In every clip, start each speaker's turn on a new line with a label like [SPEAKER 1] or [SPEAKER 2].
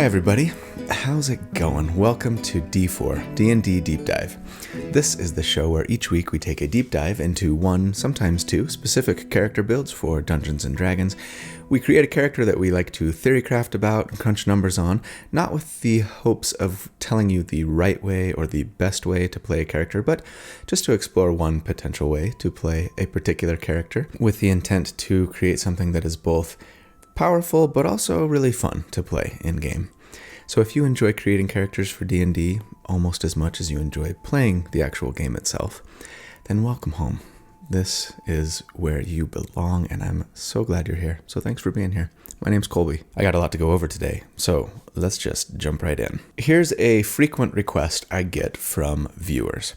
[SPEAKER 1] everybody, how's it going? Welcome to D4, D&D Deep Dive. This is the show where each week we take a deep dive into one, sometimes two, specific character builds for Dungeons & Dragons. We create a character that we like to theorycraft about and crunch numbers on, not with the hopes of telling you the right way or the best way to play a character, but just to explore one potential way to play a particular character with the intent to create something that is both powerful but also really fun to play in-game. So if you enjoy creating characters for D&D almost as much as you enjoy playing the actual game itself, then welcome home. This is where you belong, and I'm so glad you're here. So thanks for being here. My name's Colby. I got a lot to go over today, so let's just jump right in. Here's a frequent request I get from viewers.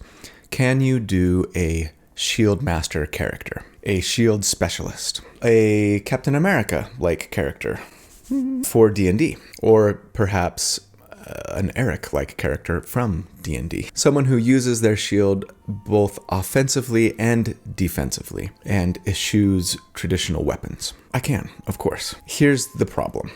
[SPEAKER 1] Can you do a Shield Master character? A Shield Specialist? A Captain America-like character for D&D? Or perhaps an Eric-like character from D&D. Someone who uses their shield both offensively and defensively and eschews traditional weapons. I can, of course. Here's the problem.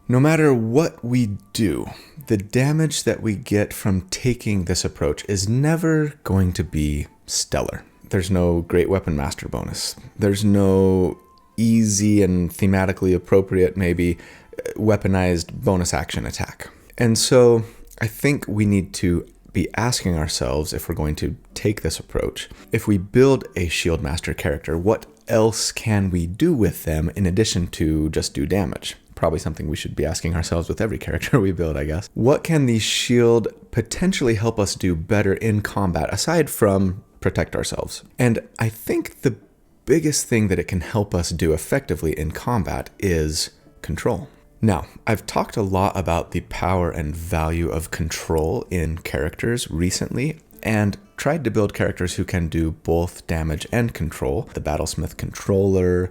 [SPEAKER 1] No matter what we do, the damage that we get from taking this approach is never going to be stellar. There's no Great Weapon Master bonus. There's no easy and thematically appropriate, maybe, weaponized bonus action attack. And so I think we need to be asking ourselves, if we're going to take this approach, if we build a Shield Master character, what else can we do with them in addition to just do damage? Probably something we should be asking ourselves with every character we build, I guess. What can the shield potentially help us do better in combat, aside from protect ourselves? And I think the biggest thing that it can help us do effectively in combat is control. Now, I've talked a lot about the power and value of control in characters recently, and tried to build characters who can do both damage and control. The Battlesmith Controller,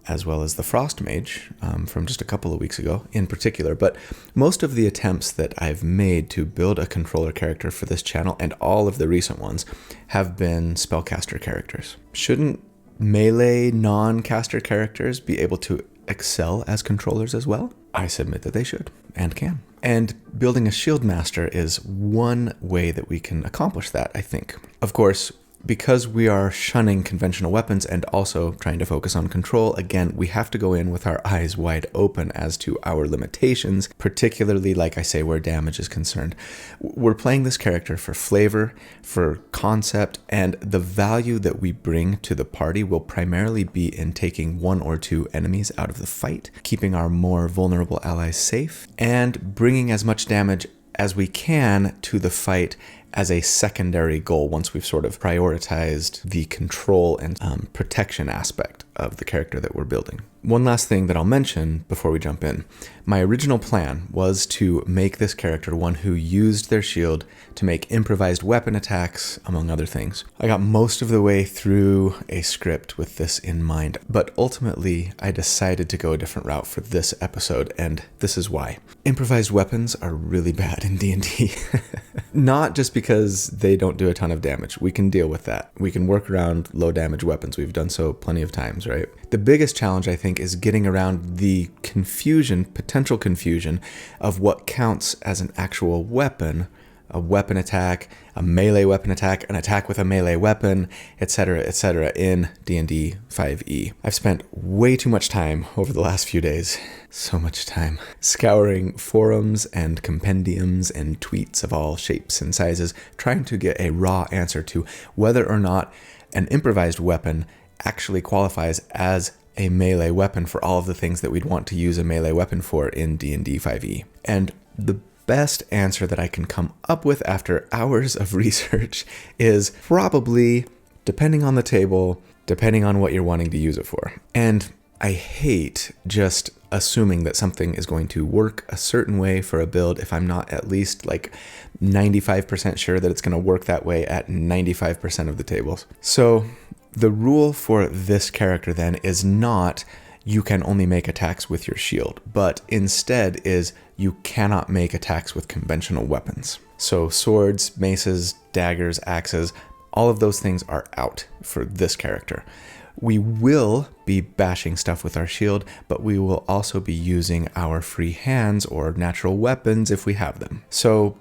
[SPEAKER 1] as well as the Frost Mage from just a couple of weeks ago in particular. But most of the attempts that I've made to build a controller character for this channel, and all of the recent ones, have been spellcaster characters. Shouldn't melee non-caster characters be able to excel as controllers as well? I submit that they should and can. And building a Shield Master is one way that we can accomplish that, I think. Of course, because we are shunning conventional weapons and also trying to focus on control, again, we have to go in with our eyes wide open as to our limitations, particularly, like I say, where damage is concerned. We're playing this character for flavor, for concept, and the value that we bring to the party will primarily be in taking one or two enemies out of the fight, keeping our more vulnerable allies safe, and bringing as much damage as we can to the fight as a secondary goal once we've sort of prioritized the control and protection aspect of the character that we're building. One last thing that I'll mention before we jump in. My original plan was to make this character one who used their shield to make improvised weapon attacks, among other things. I got most of the way through a script with this in mind, but ultimately I decided to go a different route for this episode, and this is why. Improvised weapons are really bad in D&D. Not just because they don't do a ton of damage. We can deal with that. We can work around low damage weapons. We've done so plenty of times, right? The biggest challenge, I think, is getting around the potential confusion of what counts as an actual weapon, a weapon attack, a melee weapon attack, an attack with a melee weapon, etc., in D&D 5e. I've spent way too much time over the last few days, so much time, scouring forums and compendiums and tweets of all shapes and sizes, trying to get a raw answer to whether or not an improvised weapon actually qualifies as a melee weapon for all of the things that we'd want to use a melee weapon for in D&D 5e. And the best answer that I can come up with after hours of research is probably, depending on the table, depending on what you're wanting to use it for. And I hate just assuming that something is going to work a certain way for a build if I'm not at least like 95% sure that it's going to work that way at 95% of the tables. So the rule for this character then is not you can only make attacks with your shield, but instead is you cannot make attacks with conventional weapons. So swords, maces, daggers, axes, all of those things are out for this character. We will be bashing stuff with our shield, but we will also be using our free hands or natural weapons if we have them. So,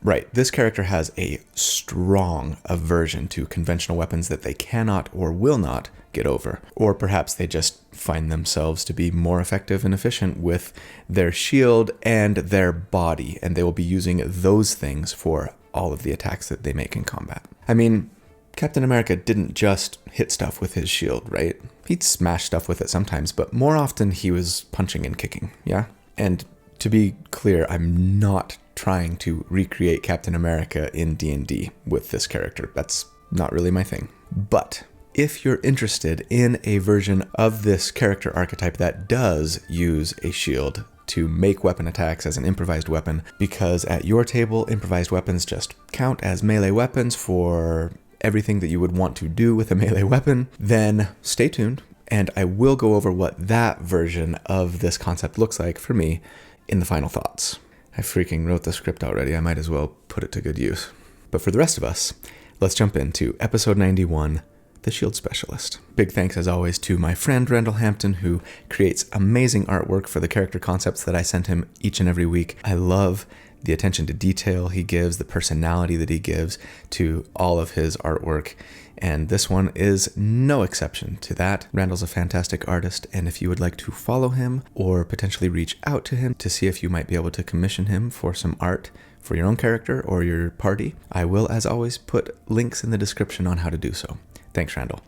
[SPEAKER 1] right, this character has a strong aversion to conventional weapons that they cannot or will not get over. Or perhaps they just find themselves to be more effective and efficient with their shield and their body, and they will be using those things for all of the attacks that they make in combat. I mean, Captain America didn't just hit stuff with his shield, right? He'd smash stuff with it sometimes, but more often he was punching and kicking, yeah? And to be clear, I'm not trying to recreate Captain America in D&D with this character. That's not really my thing. But if you're interested in a version of this character archetype that does use a shield to make weapon attacks as an improvised weapon, because at your table, improvised weapons just count as melee weapons for everything that you would want to do with a melee weapon, then stay tuned, and I will go over what that version of this concept looks like for me in the final thoughts. I freaking wrote the script already, I might as well put it to good use. But for the rest of us, let's jump into episode 91, The Shield Specialist. Big thanks as always to my friend Randall Hampton, who creates amazing artwork for the character concepts that I send him each and every week. I love the attention to detail he gives, the personality that he gives to all of his artwork, and this one is no exception to that. Randall's a fantastic artist, and if you would like to follow him or potentially reach out to him to see if you might be able to commission him for some art for your own character or your party, I will, as always, put links in the description on how to do so. Thanks, Randall.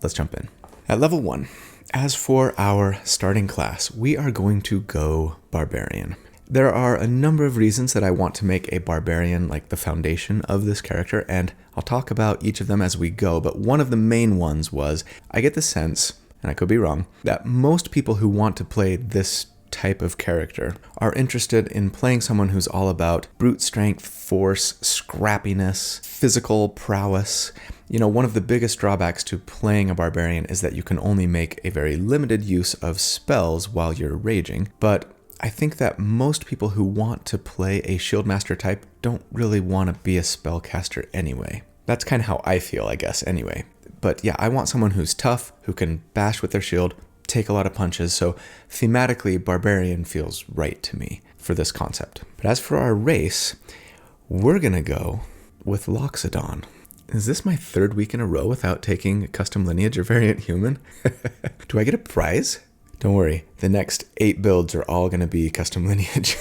[SPEAKER 1] Let's jump in. At level 1, as for our starting class, we are going to go Barbarian. There are a number of reasons that I want to make a barbarian like the foundation of this character, and I'll talk about each of them as we go, but one of the main ones was, I get the sense, and I could be wrong, that most people who want to play this type of character are interested in playing someone who's all about brute strength, force, scrappiness, physical prowess. You know, one of the biggest drawbacks to playing a barbarian is that you can only make a very limited use of spells while you're raging, but I think that most people who want to play a Shieldmaster type don't really want to be a spellcaster anyway. That's kind of how I feel, I guess, anyway. But yeah, I want someone who's tough, who can bash with their shield, take a lot of punches, so thematically, Barbarian feels right to me for this concept. But as for our race, we're gonna go with Loxodon. Is this my third week in a row without taking custom lineage or variant human? Do I get a prize? Don't worry, the next 8 builds are all going to be custom lineage.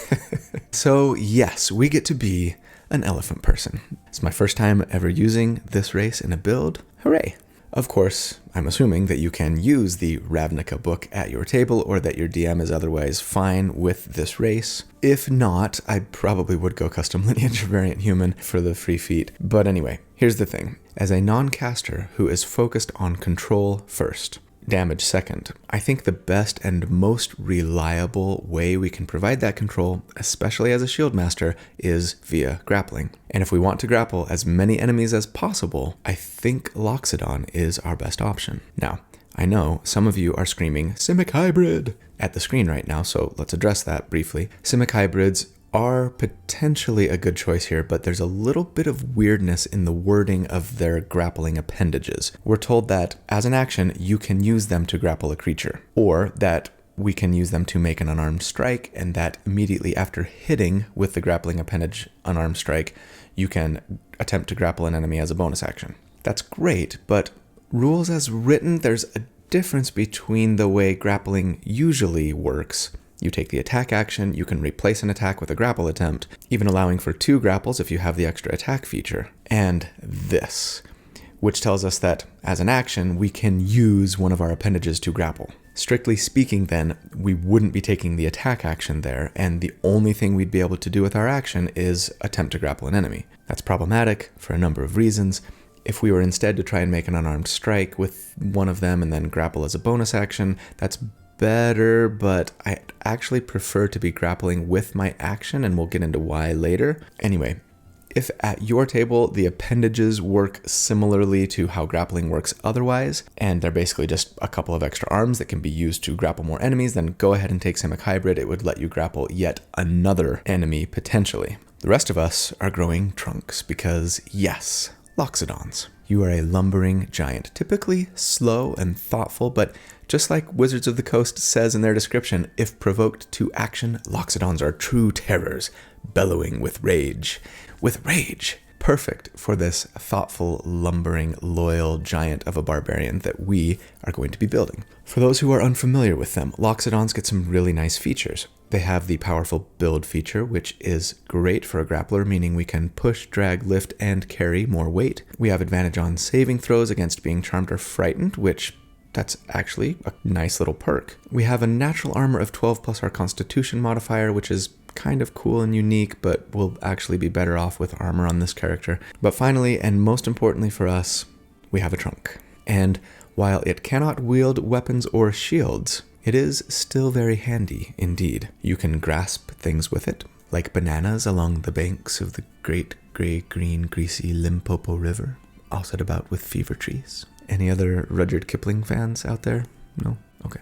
[SPEAKER 1] So yes, we get to be an elephant person. It's my first time ever using this race in a build. Hooray! Of course, I'm assuming that you can use the Ravnica book at your table or that your DM is otherwise fine with this race. If not, I probably would go custom lineage or variant human for the free feat. But anyway, here's the thing. As a non-caster who is focused on control first, damage second, I think the best and most reliable way we can provide that control, especially as a shield master, is via grappling. And if we want to grapple as many enemies as possible, I think Loxodon is our best option. Now, I know some of you are screaming Simic Hybrid at the screen right now, so let's address that briefly. Simic Hybrids are potentially a good choice here, but there's a little bit of weirdness in the wording of their grappling appendages. We're told that as an action, you can use them to grapple a creature, or that we can use them to make an unarmed strike, and that immediately after hitting with the grappling appendage unarmed strike, you can attempt to grapple an enemy as a bonus action. That's great, but rules as written, there's a difference between the way grappling usually works. You take the attack action, you can replace an attack with a grapple attempt, even allowing for 2 grapples if you have the extra attack feature. And this, which tells us that as an action, we can use one of our appendages to grapple. Strictly speaking then, we wouldn't be taking the attack action there, and the only thing we'd be able to do with our action is attempt to grapple an enemy. That's problematic for a number of reasons. If we were instead to try and make an unarmed strike with one of them and then grapple as a bonus action, that's better, but I actually prefer to be grappling with my action, and we'll get into why later. Anyway, if at your table the appendages work similarly to how grappling works otherwise, and they're basically just a couple of extra arms that can be used to grapple more enemies, then go ahead and take Simic Hybrid. It would let you grapple yet another enemy potentially. The rest of us are growing trunks because yes, Loxodons. You are a lumbering giant, typically slow and thoughtful, but just like Wizards of the Coast says in their description, if provoked to action, Loxodons are true terrors, bellowing with rage. With rage! Perfect for this thoughtful, lumbering, loyal giant of a barbarian that we are going to be building. For those who are unfamiliar with them, Loxodons get some really nice features. They have the powerful build feature, which is great for a grappler, meaning we can push, drag, lift, and carry more weight. We have advantage on saving throws against being charmed or frightened, which that's actually a nice little perk. We have a natural armor of 12 plus our constitution modifier, which is kind of cool and unique, but will actually be better off with armor on this character. But finally, and most importantly for us, we have a trunk. And while it cannot wield weapons or shields, it is still very handy indeed. You can grasp things with it, like bananas along the banks of the great gray, green, greasy Limpopo River, all set about with fever trees. Any other Rudyard Kipling fans out there? No? Okay.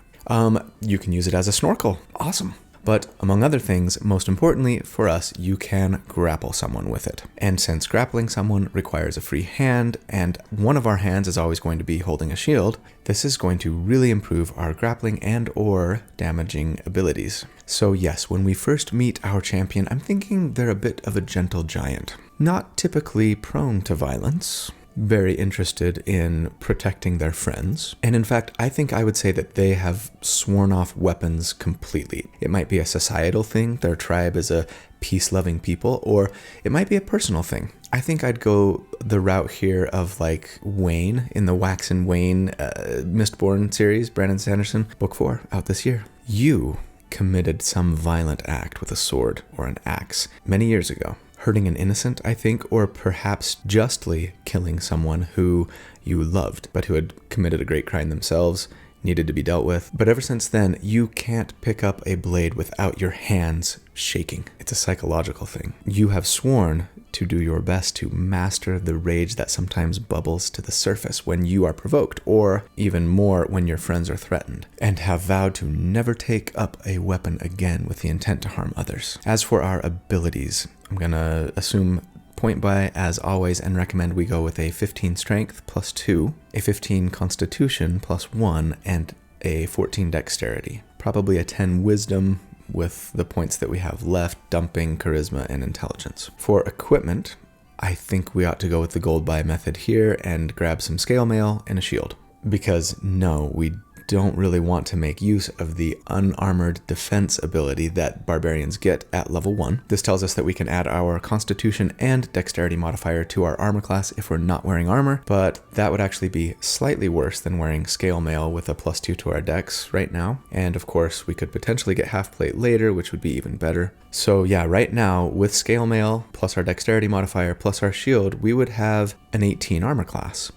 [SPEAKER 1] You can use it as a snorkel. Awesome. But among other things, most importantly for us, you can grapple someone with it. And since grappling someone requires a free hand, and one of our hands is always going to be holding a shield, this is going to really improve our grappling and or damaging abilities. So yes, when we first meet our champion, I'm thinking they're a bit of a gentle giant. Not typically prone to violence, very interested in protecting their friends. And in fact, I think I would say that they have sworn off weapons completely. It might be a societal thing, their tribe is a peace-loving people, or it might be a personal thing. I think I'd go the route here of like Wayne in the Wax and Wayne Mistborn series, Brandon Sanderson, book 4, out this year. You committed some violent act with a sword or an axe many years ago. Hurting an innocent, I think, or perhaps justly killing someone who you loved, but who had committed a great crime themselves, needed to be dealt with. But ever since then, you can't pick up a blade without your hands shaking. It's a psychological thing. You have sworn to do your best to master the rage that sometimes bubbles to the surface when you are provoked, or even more when your friends are threatened, and have vowed to never take up a weapon again with the intent to harm others. As for our abilities, I'm gonna assume point by as always and recommend we go with a 15 strength plus 2, a 15 constitution plus 1, and a 14 dexterity. Probably a 10 wisdom with the points that we have left, dumping, charisma, and intelligence. For equipment, I think we ought to go with the gold buy method here and grab some scale mail and a shield. Because no, we don't really want to make use of the unarmored defense ability that barbarians get at level 1. This tells us that we can add our constitution and dexterity modifier to our armor class if we're not wearing armor, but that would actually be slightly worse than wearing scale mail with a +2 to our dex right now. And of course, we could potentially get half plate later, which would be even better. So yeah, right now with scale mail plus our dexterity modifier plus our shield, we would have an 18 armor class.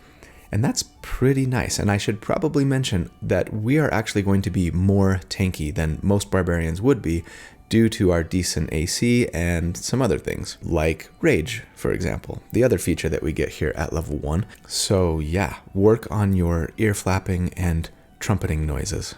[SPEAKER 1] And that's pretty nice. And I should probably mention that we are actually going to be more tanky than most barbarians would be due to our decent AC and some other things, like rage, for example, the other feature that we get here at level 1. So yeah, work on your ear flapping and trumpeting noises.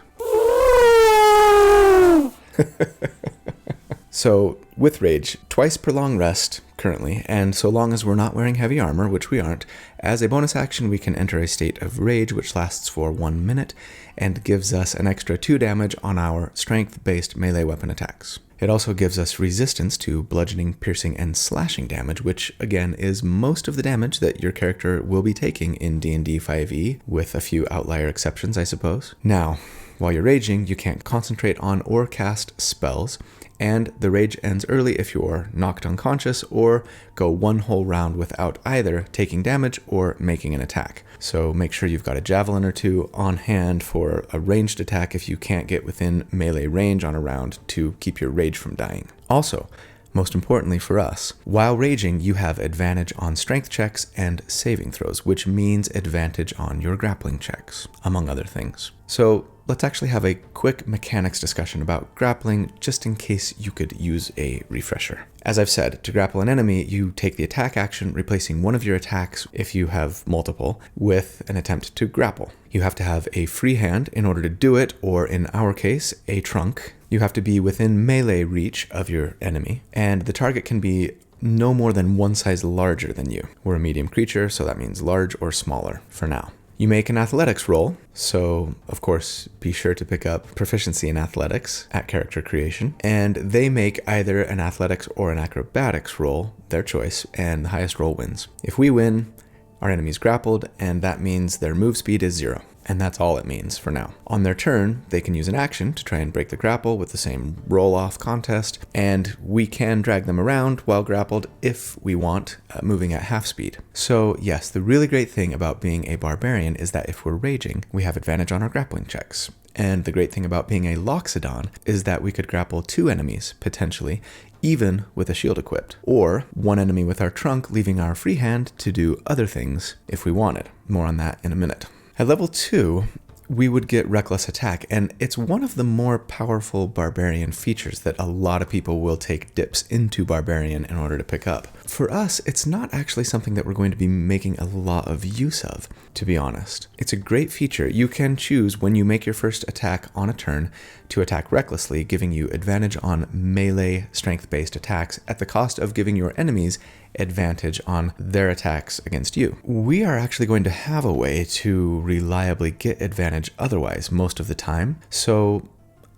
[SPEAKER 1] So with rage, twice per long rest currently, and so long as we're not wearing heavy armor, which we aren't, as a bonus action we can enter a state of rage which lasts for 1 minute and gives us an extra 2 damage on our strength-based melee weapon attacks. It also gives us resistance to bludgeoning, piercing, and slashing damage, which again is most of the damage that your character will be taking in D&D 5e, with a few outlier exceptions, I suppose. Now, while you're raging, you can't concentrate on or cast spells, and the rage ends early if you're knocked unconscious or go one whole round without either taking damage or making an attack. So make sure you've got a javelin or 2 on hand for a ranged attack if you can't get within melee range on a round to keep your rage from dying. Also, most importantly for us, while raging, you have advantage on strength checks and saving throws, which means advantage on your grappling checks, among other things. So let's actually have a quick mechanics discussion about grappling, just in case you could use a refresher. As I've said, to grapple an enemy, you take the attack action, replacing one of your attacks, if you have multiple, with an attempt to grapple. You have to have a free hand in order to do it, or in our case, a trunk. You have to be within melee reach of your enemy, and the target can be no more than one size larger than you. We're a medium creature, so that means large or smaller for now. You make an athletics roll, so of course be sure to pick up proficiency in athletics at character creation, and they make either an athletics or an acrobatics roll, their choice, and the highest roll wins. If we win, our enemy's grappled, and that means their move speed is 0. And that's all it means for now. On their turn, they can use an action to try and break the grapple with the same roll-off contest, and we can drag them around while grappled if we want, moving at half speed. So yes, the really great thing about being a barbarian is that if we're raging, we have advantage on our grappling checks. And the great thing about being a Loxodon is that we could grapple 2 enemies, potentially, even with a shield equipped, or 1 enemy with our trunk, leaving our free hand to do other things if we wanted. More on that in a minute. At level 2, we would get Reckless Attack, and it's one of the more powerful Barbarian features that a lot of people will take dips into Barbarian in order to pick up. For us, it's not actually something that we're going to be making a lot of use of, to be honest. It's a great feature. You can choose when you make your first attack on a turn to attack recklessly, giving you advantage on melee strength-based attacks at the cost of giving your enemies advantage on their attacks against you. We are actually going to have a way to reliably get advantage otherwise most of the time. So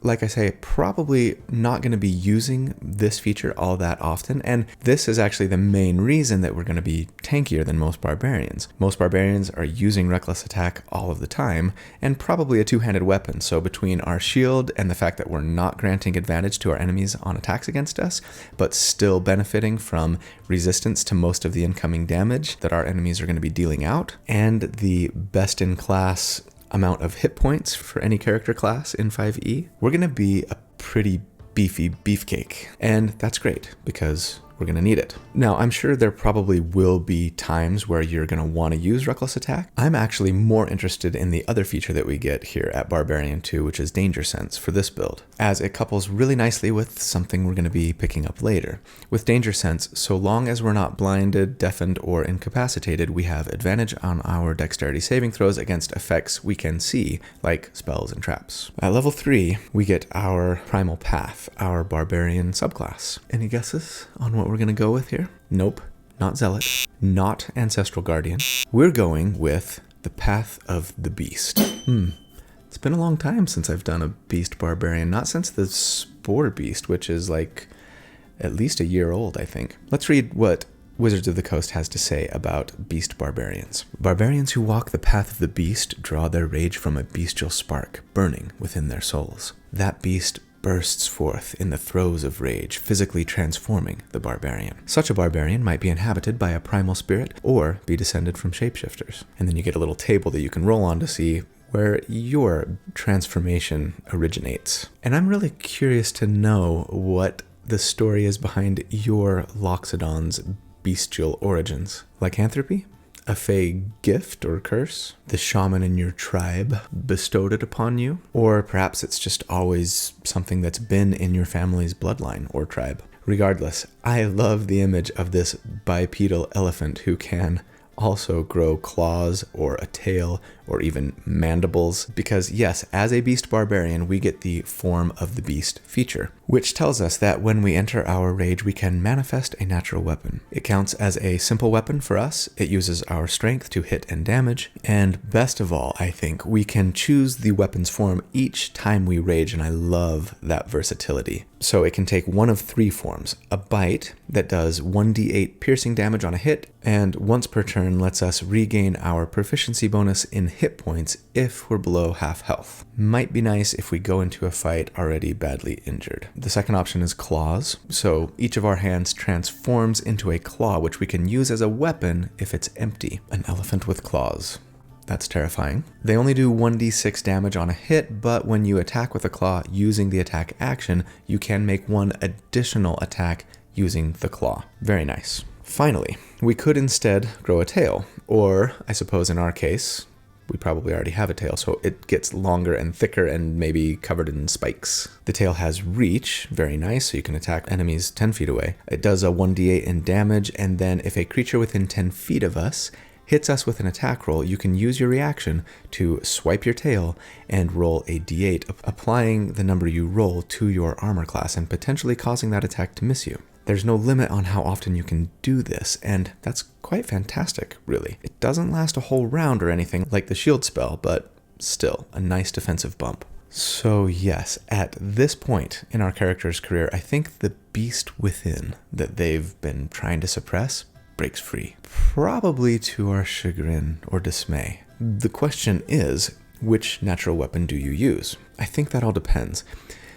[SPEAKER 1] like I say, probably not going to be using this feature all that often, and this is actually the main reason that we're going to be tankier than most barbarians. Most barbarians are using Reckless Attack all of the time, and probably a two-handed weapon, so between our shield and the fact that we're not granting advantage to our enemies on attacks against us, but still benefiting from resistance to most of the incoming damage that our enemies are going to be dealing out, and the best-in-class amount of hit points for any character class in 5e, we're going to be a pretty beefy beefcake. And that's great because we're going to need it. Now, I'm sure there probably will be times where you're going to want to use Reckless Attack. I'm actually more interested in the other feature that we get here at Barbarian 2, which is Danger Sense for this build, as it couples really nicely with something we're going to be picking up later. With Danger Sense, so long as we're not blinded, deafened, or incapacitated, we have advantage on our dexterity saving throws against effects we can see, like spells and traps. At level 3, we get our Primal Path, our Barbarian subclass. Any guesses on what we're going to go with here? Nope, not Zealot, not Ancestral Guardian. We're going with the Path of the Beast. It's been a long time since I've done a Beast Barbarian, not since the Spore Beast, which is like at least a year old, I think. Let's read what Wizards of the Coast has to say about Beast Barbarians. Barbarians who walk the path of the beast draw their rage from a bestial spark burning within their souls. That beast bursts forth in the throes of rage, physically transforming the barbarian. Such a barbarian might be inhabited by a primal spirit or be descended from shapeshifters. And then you get a little table that you can roll on to see where your transformation originates. And I'm really curious to know what the story is behind your Loxodon's bestial origins. Lycanthropy? A fey gift or curse? The shaman in your tribe bestowed it upon you? Or perhaps it's just always something that's been in your family's bloodline or tribe. Regardless, I love the image of this bipedal elephant who can also grow claws or a tail or even mandibles, because yes, as a beast barbarian, we get the Form of the Beast feature, which tells us that when we enter our rage, we can manifest a natural weapon. It counts as a simple weapon for us, it uses our strength to hit and damage, and best of all, I think, we can choose the weapon's form each time we rage, and I love that versatility. So it can take one of 3 forms: a bite that does 1d8 piercing damage on a hit, and once per turn lets us regain our proficiency bonus in hit points if we're below half health. Might be nice if we go into a fight already badly injured. The second option is claws, so each of our hands transforms into a claw, which we can use as a weapon if it's empty. An elephant with claws. That's terrifying. They only do 1d6 damage on a hit, but when you attack with a claw using the attack action, you can make one additional attack using the claw. Very nice. Finally, we could instead grow a tail, or I suppose in our case, we probably already have a tail, so it gets longer and thicker and maybe covered in spikes. The tail has reach, very nice, so you can attack enemies 10 feet away. It does a 1d8 in damage, and then if a creature within 10 feet of us hits us with an attack roll, you can use your reaction to swipe your tail and roll a d8, applying the number you roll to your armor class and potentially causing that attack to miss you. There's no limit on how often you can do this, and that's quite fantastic, really. It doesn't last a whole round or anything like the shield spell, but still a nice defensive bump. So yes, at this point in our character's career, I think the beast within that they've been trying to suppress breaks free. Probably to our chagrin or dismay. The question is, which natural weapon do you use? I think that all depends.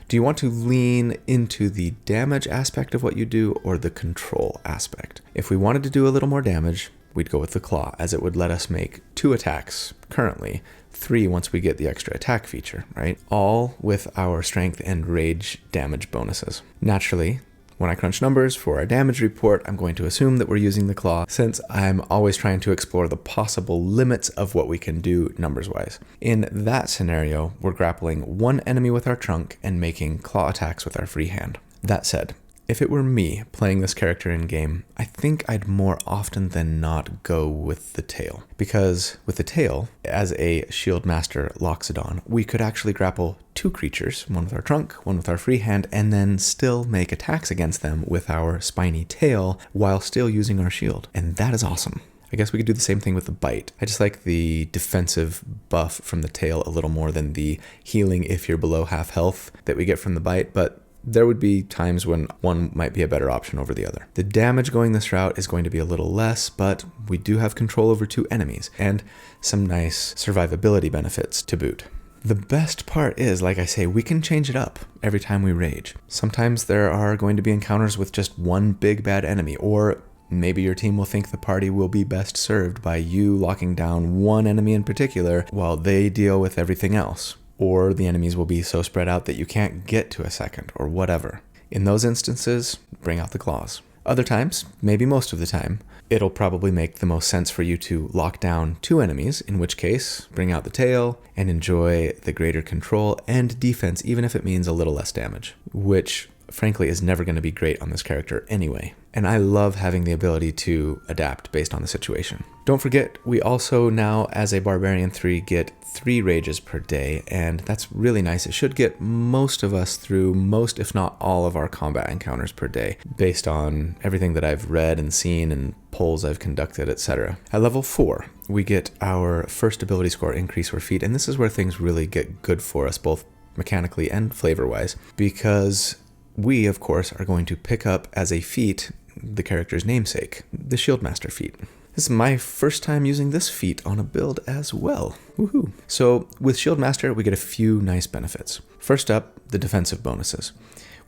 [SPEAKER 1] Do you want to lean into the damage aspect of what you do or the control aspect? If we wanted to do a little more damage, we'd go with the claw, as it would let us make 2 attacks currently, 3 once we get the extra attack feature, right? All with our strength and rage damage bonuses. Naturally, when I crunch numbers for our damage report, I'm going to assume that we're using the claw, since I'm always trying to explore the possible limits of what we can do numbers-wise. In that scenario, we're grappling 1 enemy with our trunk and making claw attacks with our free hand. That said, if it were me playing this character in-game, I think I'd more often than not go with the tail. Because with the tail, as a shield master Loxodon, we could actually grapple 2 creatures, one with our trunk, one with our free hand, and then still make attacks against them with our spiny tail while still using our shield. And that is awesome. I guess we could do the same thing with the bite. I just like the defensive buff from the tail a little more than the healing if you're below half health that we get from the bite, but there would be times when one might be a better option over the other. The damage going this route is going to be a little less, but we do have control over 2 enemies and some nice survivability benefits to boot. The best part is, like I say, we can change it up every time we rage. Sometimes there are going to be encounters with just 1 big bad enemy, or maybe your team will think the party will be best served by you locking down 1 enemy in particular while they deal with everything else. Or the enemies will be so spread out that you can't get to a second, or whatever. In those instances, bring out the claws. Other times, maybe most of the time, it'll probably make the most sense for you to lock down 2 enemies, in which case, bring out the tail and enjoy the greater control and defense, even if it means a little less damage, which frankly is never going to be great on this character anyway. And I love having the ability to adapt based on the situation. Don't forget, we also now, as a Barbarian 3, get 3 rages per day, and that's really nice. It should get most of us through most, if not all, of our combat encounters per day, based on everything that I've read and seen and polls I've conducted, etc. At level 4, we get our first ability score increase or feat, and this is where things really get good for us, both mechanically and flavor-wise, because we, of course, are going to pick up as a feat the character's namesake, the Shieldmaster feat. This is my first time using this feat on a build as well. Woohoo! So with Shieldmaster, we get a few nice benefits. First up, the defensive bonuses.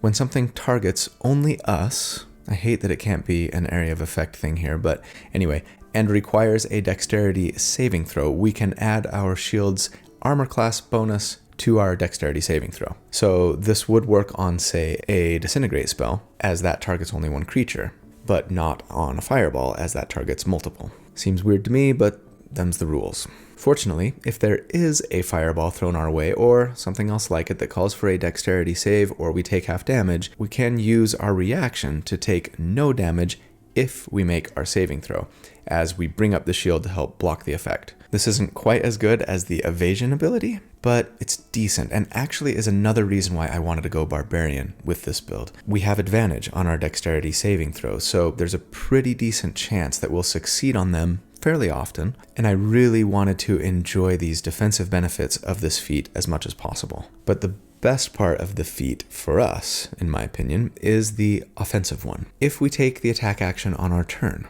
[SPEAKER 1] When something targets only us, I hate that it can't be an area of effect thing here, but anyway, and requires a dexterity saving throw, we can add our shield's armor class bonus to our dexterity saving throw. So this would work on, say, a disintegrate spell, as that targets only 1 creature, but not on a fireball, as that targets multiple. Seems weird to me, but them's the rules. Fortunately, if there is a fireball thrown our way, or something else like it that calls for a dexterity save, or we take half damage, we can use our reaction to take no damage if we make our saving throw, as we bring up the shield to help block the effect. This isn't quite as good as the evasion ability, but it's decent, and actually is another reason why I wanted to go Barbarian with this build. We have advantage on our dexterity saving throws, so there's a pretty decent chance that we'll succeed on them fairly often, and I really wanted to enjoy these defensive benefits of this feat as much as possible. But the best part of the feat for us, in my opinion, is the offensive one. If we take the attack action on our turn,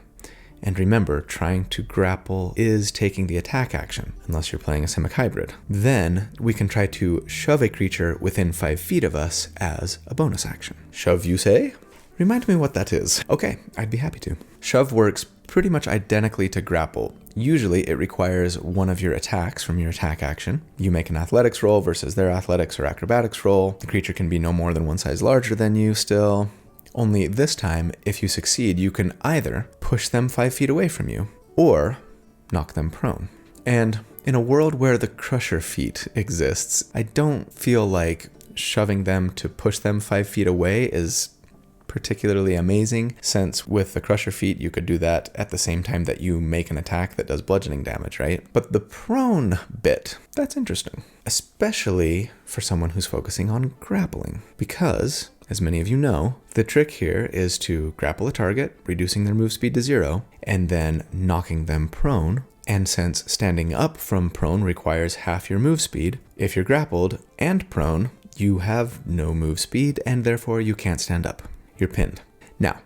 [SPEAKER 1] and remember, trying to grapple is taking the attack action, unless you're playing a Simic hybrid. Then we can try to shove a creature within 5 feet of us as a bonus action. Shove, you say? Remind me what that is. Okay, I'd be happy to. Shove works pretty much identically to grapple. Usually it requires one of your attacks from your attack action. You make an athletics roll versus their athletics or acrobatics roll. The creature can be no more than 1 size larger than you still. Only this time, if you succeed, you can either push them 5 feet away from you, or knock them prone. And in a world where the Crusher feat exists, I don't feel like shoving them to push them 5 feet away is particularly amazing, since with the Crusher feat, you could do that at the same time that you make an attack that does bludgeoning damage, right? But the prone bit, that's interesting, especially for someone who's focusing on grappling, because as many of you know, the trick here is to grapple a target, reducing their move speed to 0, and then knocking them prone. And since standing up from prone requires half your move speed, if you're grappled and prone, you have no move speed, and therefore you can't stand up. You're pinned. Now,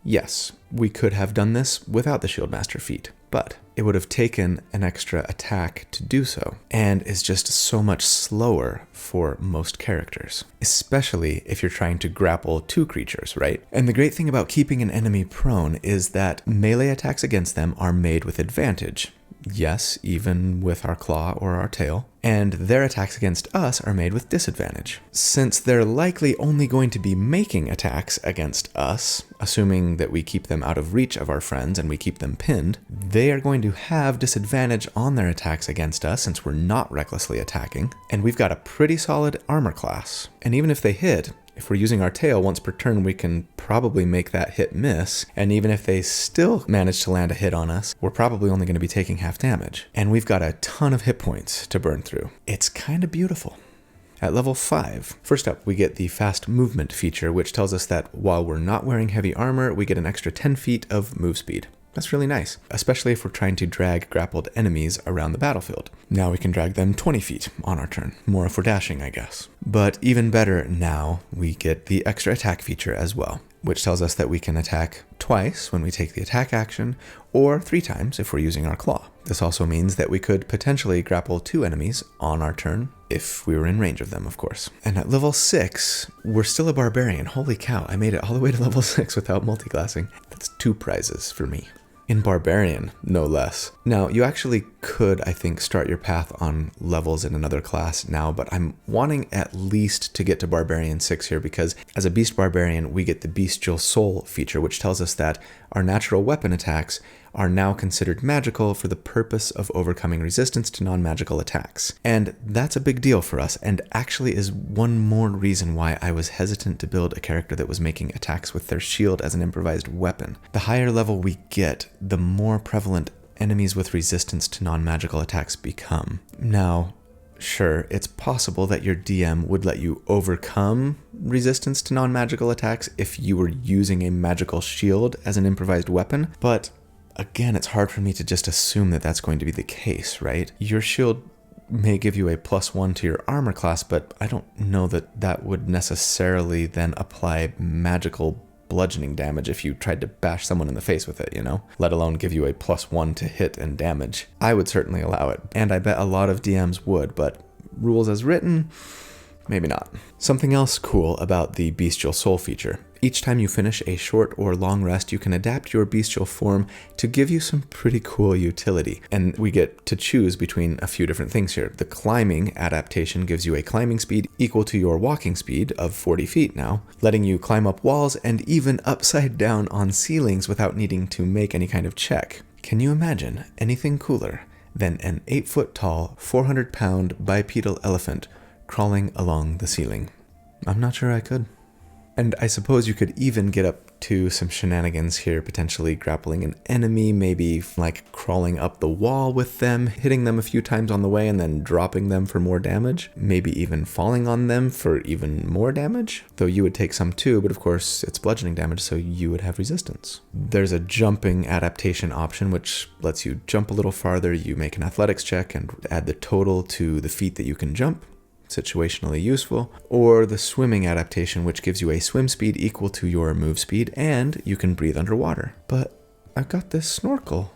[SPEAKER 1] yes, we could have done this without the Shieldmaster feat, but it would have taken an extra attack to do so, and is just so much slower for most characters, especially if you're trying to grapple 2 creatures, right? And the great thing about keeping an enemy prone is that melee attacks against them are made with advantage. Yes, even with our claw or our tail. And their attacks against us are made with disadvantage. Since they're likely only going to be making attacks against us, assuming that we keep them out of reach of our friends and we keep them pinned, they are going to have disadvantage on their attacks against us since we're not recklessly attacking. And we've got a pretty solid armor class. And even if they hit, if we're using our tail once per turn, we can probably make that hit miss. And even if they still manage to land a hit on us, we're probably only going to be taking half damage. And we've got a ton of hit points to burn through. It's kind of beautiful. At level 5, first up, we get the fast movement feature, which tells us that while we're not wearing heavy armor, we get an extra 10 feet of move speed. That's really nice, especially if we're trying to drag grappled enemies around the battlefield. Now we can drag them 20 feet on our turn. More if we're dashing, I guess. But even better now, we get the extra attack feature as well, which tells us that we can attack twice when we take the attack action, or 3 times if we're using our claw. This also means that we could potentially grapple 2 enemies on our turn, if we were in range of them, of course. And at level 6, we're still a barbarian. Holy cow, I made it all the way to level 6 without multiclassing. That's 2 prizes for me. In Barbarian, no less. Now, you actually could, I think, start your path on levels in another class now, but I'm wanting at least to get to Barbarian 6 here because as a Beast Barbarian, we get the Bestial Soul feature, which tells us that our natural weapon attacks are now considered magical for the purpose of overcoming resistance to non-magical attacks. And that's a big deal for us, and actually is one more reason why I was hesitant to build a character that was making attacks with their shield as an improvised weapon. The higher level we get, the more prevalent enemies with resistance to non-magical attacks become. Now, sure, it's possible that your DM would let you overcome resistance to non-magical attacks if you were using a magical shield as an improvised weapon, but again, it's hard for me to just assume that that's going to be the case, right? Your shield may give you a +1 to your armor class, but I don't know that that would necessarily then apply magical bludgeoning damage if you tried to bash someone in the face with it, you know? Let alone give you a +1 to hit and damage. I would certainly allow it, and I bet a lot of DMs would, but rules as written, maybe not. Something else cool about the Bestial Soul feature. Each time you finish a short or long rest, you can adapt your bestial form to give you some pretty cool utility. And we get to choose between a few different things here. The climbing adaptation gives you a climbing speed equal to your walking speed of 40 feet now, letting you climb up walls and even upside down on ceilings without needing to make any kind of check. Can you imagine anything cooler than an 8-foot tall, 400-pound bipedal elephant crawling along the ceiling? I'm not sure I could. And I suppose you could even get up to some shenanigans here, potentially grappling an enemy, maybe like crawling up the wall with them, hitting them a few times on the way and then dropping them for more damage, maybe even falling on them for even more damage, though you would take some too, but of course it's bludgeoning damage, so you would have resistance. There's a jumping adaptation option, which lets you jump a little farther. You make an athletics check and add the total to the feet that you can jump. Situationally useful, or the swimming adaptation, which gives you a swim speed equal to your move speed, and you can breathe underwater. But I've got this snorkel.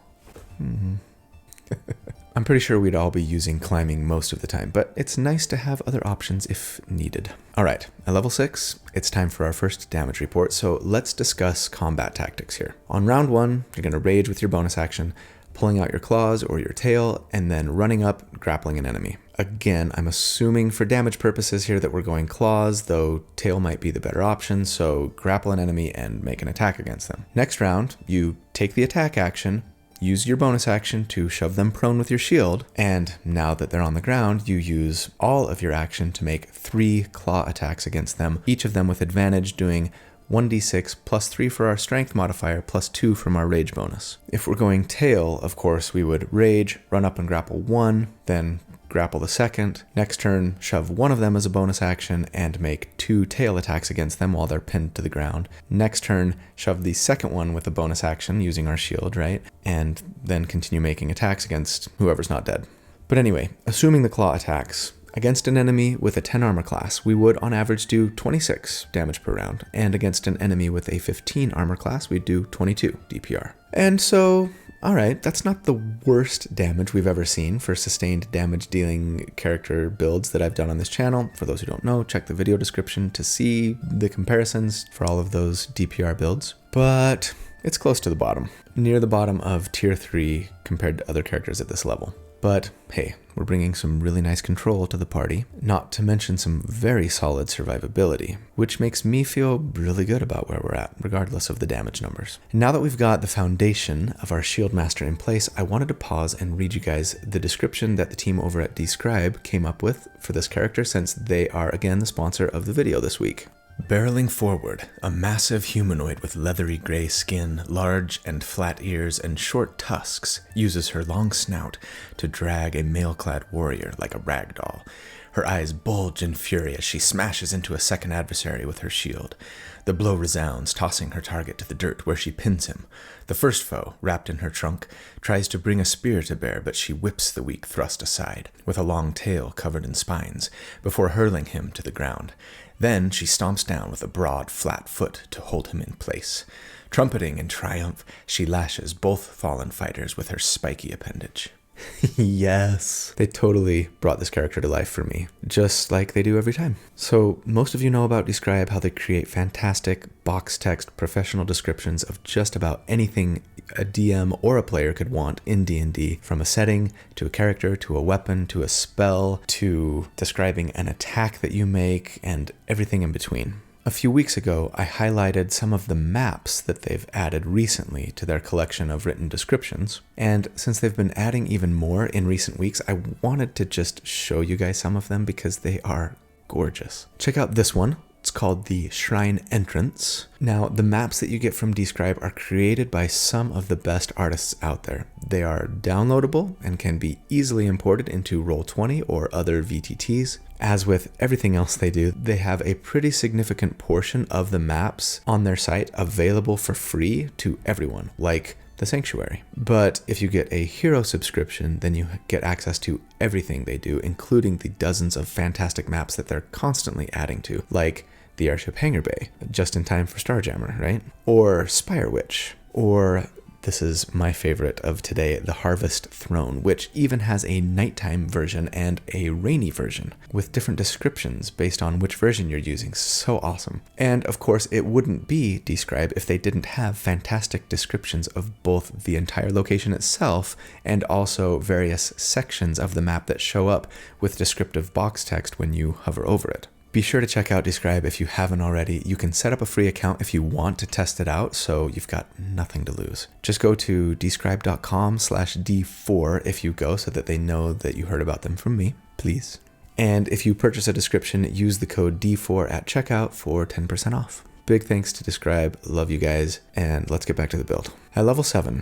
[SPEAKER 1] I'm pretty sure we'd all be using climbing most of the time, but it's nice to have other options if needed. Alright, at level 6, it's time for our first damage report, so let's discuss combat tactics here. On round 1, you're going to rage with your bonus action, pulling out your claws or your tail, and then running up, grappling an enemy. Again, I'm assuming for damage purposes here that we're going claws, though tail might be the better option, so grapple an enemy and make an attack against them. Next round, you take the attack action, use your bonus action to shove them prone with your shield, and now that they're on the ground, you use all of your action to make 3 claw attacks against them, each of them with advantage, doing 1d6 +3 for our strength modifier, +2 from our rage bonus. If we're going tail, of course, we would rage, run up and grapple 1, then grapple the second. Next turn, shove one of them as a bonus action and make 2 tail attacks against them while they're pinned to the ground. Next turn, shove the second one with a bonus action using our shield, right? And then continue making attacks against whoever's not dead. But anyway, assuming the claw attacks, against an enemy with a 10 armor class, we would on average do 26 damage per round. And against an enemy with a 15 armor class, we'd do 22 DPR. And so, alright, that's not the worst damage we've ever seen for sustained damage dealing character builds that I've done on this channel. For those who don't know, check the video description to see the comparisons for all of those DPR builds. But it's close to the bottom, near the bottom of tier 3 compared to other characters at this level. But hey, we're bringing some really nice control to the party, not to mention some very solid survivability, which makes me feel really good about where we're at, regardless of the damage numbers. And now that we've got the foundation of our Shield Master in place, I wanted to pause and read you guys the description that the team over at dScryb came up with for this character, since they are again the sponsor of the video this week. Barreling forward, a massive humanoid with leathery gray skin, large and flat ears, and short tusks uses her long snout to drag a mail-clad warrior like a rag doll. Her eyes bulge in fury as she smashes into a second adversary with her shield. The blow resounds, tossing her target to the dirt where she pins him. The first foe, wrapped in her trunk, tries to bring a spear to bear, but she whips the weak thrust aside, with a long tail covered in spines, before hurling him to the ground. Then she stomps down with a broad, flat foot to hold him in place. Trumpeting in triumph, she lashes both fallen fighters with her spiky appendage. Yes, they totally brought this character to life for me, just like they do every time. So most of you know about dScryb, how they create fantastic box text professional descriptions of just about anything a DM or a player could want in D&D, from a setting to a character to a weapon to a spell to describing an attack that you make and everything in between. A few weeks ago, I highlighted some of the maps that they've added recently to their collection of written descriptions, and since they've been adding even more in recent weeks, I wanted to just show you guys some of them because they are gorgeous. Check out this one. It's called the Shrine Entrance. Now, the maps that you get from dScryb are created by some of the best artists out there. They are downloadable and can be easily imported into Roll20 or other VTTs. As with everything else they do, they have a pretty significant portion of the maps on their site available for free to everyone, like the Sanctuary. But if you get a hero subscription, then you get access to everything they do, including the dozens of fantastic maps that they're constantly adding to, like the Airship Hangar Bay, just in time for Starjammer, right? Or Spire Witch, or this is my favorite of today, the Harvest Throne, which even has a nighttime version and a rainy version with different descriptions based on which version you're using. So awesome. And of course, it wouldn't be dScryb if they didn't have fantastic descriptions of both the entire location itself and also various sections of the map that show up with descriptive box text when you hover over it. Be sure to check out dScryb if you haven't already. You can set up a free account if you want to test it out, so you've got nothing to lose. Just go to dScryb.com/D4 if you go, so that they know that you heard about them from me, please. And if you purchase a description, use the code D4 at checkout for 10% off. Big thanks to dScryb, love you guys, and let's get back to the build. At level 7,